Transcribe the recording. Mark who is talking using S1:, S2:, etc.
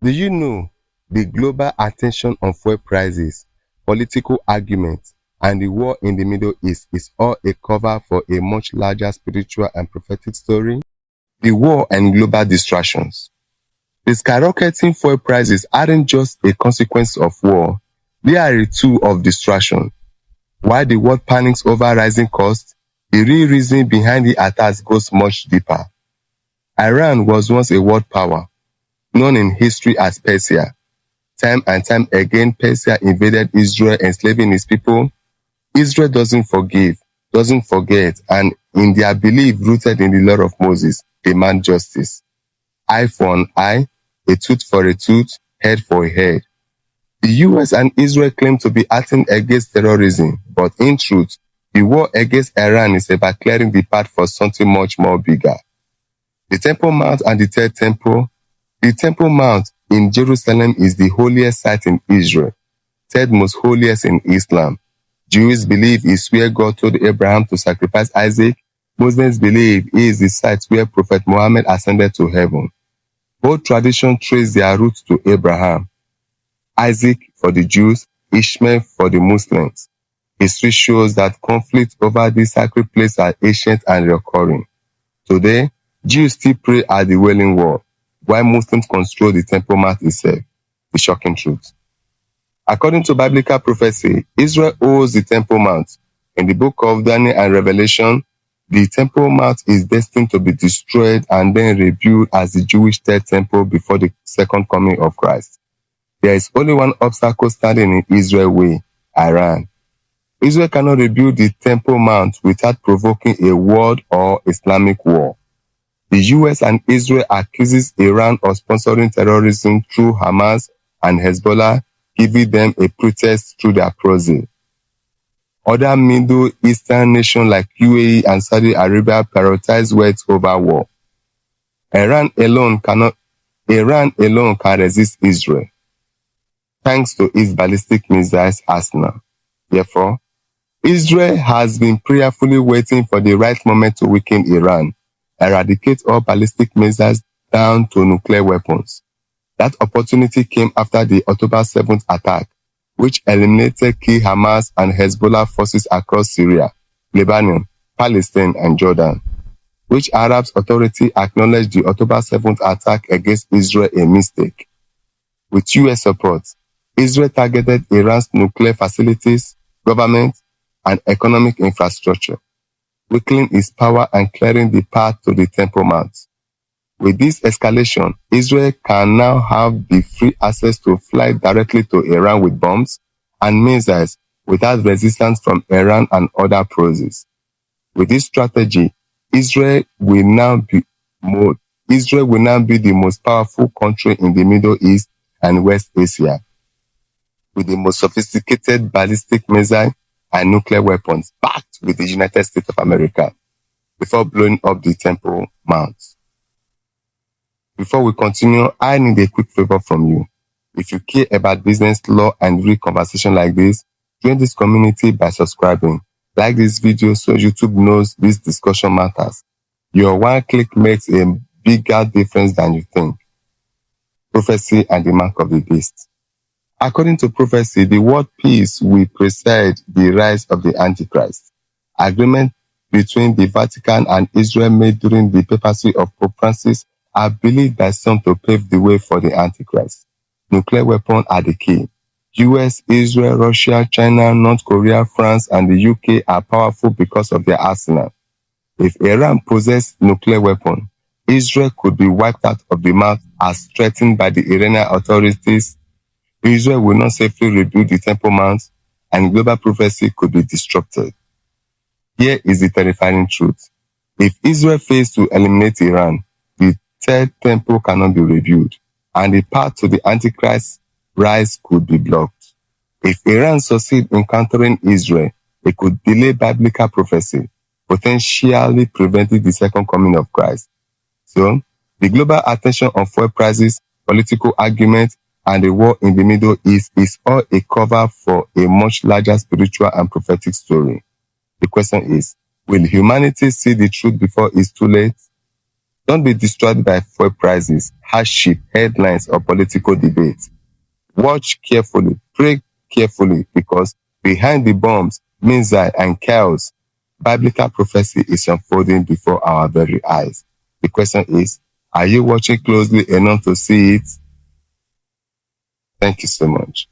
S1: Do you know the global attention on fuel prices, political arguments, and the war in the Middle East is all a cover for a much larger spiritual and prophetic story? The war and global distractions. The skyrocketing fuel prices aren't just a consequence of war, they are a tool of distraction. While the world panics over rising costs, the real reason behind the attacks goes much deeper. Iran was once a world power, known in history as Persia. Time and time again, Persia invaded Israel, enslaving its people. Israel doesn't forgive, doesn't forget, and in their belief rooted in the law of Moses, demand justice. Eye for an eye, a tooth for a tooth, head for a head. The US and Israel claim to be acting against terrorism, but in truth, the war against Iran is about clearing the path for something much more bigger. The Temple Mount and the Third Temple. The Temple Mount in Jerusalem is the holiest site in Israel, third most holiest in Islam. Jews believe it's where God told Abraham to sacrifice Isaac. Muslims believe it is the site where Prophet Muhammad ascended to heaven. Both traditions trace their roots to Abraham, Isaac for the Jews, Ishmael for the Muslims. History shows that conflicts over this sacred place are ancient and recurring. Today, Jews still pray at the Wailing Wall, while Muslims control the Temple Mount itself. The shocking truth. According to biblical prophecy, Israel owns the Temple Mount. In the book of Daniel and Revelation, the Temple Mount is destined to be destroyed and then rebuilt as the Jewish third temple before the second coming of Christ. There is only one obstacle standing in Israel's way: Iran. Israel cannot rebuild the Temple Mount without provoking a world or Islamic war. The US and Israel accuses Iran of sponsoring terrorism through Hamas and Hezbollah, giving them a pretext through their proxy. Other Middle Eastern nations like UAE and Saudi Arabia prioritize wealth over war. Iran alone can resist Israel, thanks to its ballistic missiles arsenal. Therefore, Israel has been prayerfully waiting for the right moment to weaken Iran, eradicate all ballistic missiles down to nuclear weapons. That opportunity came after the October 7th attack, which eliminated key Hamas and Hezbollah forces across Syria, Lebanon, Palestine, and Jordan. Which Arab authority acknowledged the October 7th attack against Israel a mistake. With US support, Israel targeted Iran's nuclear facilities, government, and economic infrastructure, weakening its power and clearing the path to the Temple Mount. With this escalation, Israel can now have the free access to fly directly to Iran with bombs and missiles without resistance from Iran and other proxies. With this strategy, Israel will now be the most powerful country in the Middle East and West Asia, with the most sophisticated ballistic missile and nuclear weapons backed with the United States of America before blowing up the Temple Mount. Before we continue, I need a quick favor from you. If you care about business, law, and real conversation like this, join this community by subscribing. Like this video so YouTube knows this discussion matters. Your one click makes a bigger difference than you think. Prophecy and the mark of the beast. According to prophecy, the word peace will precede the rise of the Antichrist. Agreement between the Vatican and Israel made during the papacy of Pope Francis are believed by some to pave the way for the Antichrist. Nuclear weapons are the key. US, Israel, Russia, China, North Korea, France, and the UK are powerful because of their arsenal. If Iran possessed nuclear weapons, Israel could be wiped out of the map as threatened by the Iranian authorities. Israel will not safely rebuild the Temple Mount, and global prophecy could be disrupted. Here is the terrifying truth. If Israel fails to eliminate Iran, the Third Temple cannot be rebuilt, and the path to the Antichrist rise could be blocked. If Iran succeeds in countering Israel, it could delay biblical prophecy, potentially preventing the second coming of Christ. So, the global attention on fuel prices, political arguments, and the war in the Middle East is all a cover for a much larger spiritual and prophetic story. The question is, will humanity see the truth before it's too late? Don't be distracted by fuel prices, hardship, headlines, or political debates. Watch carefully, pray carefully, because behind the bombs, missiles, and chaos, biblical prophecy is unfolding before our very eyes. The question is, are you watching closely enough to see it? Thank you so much.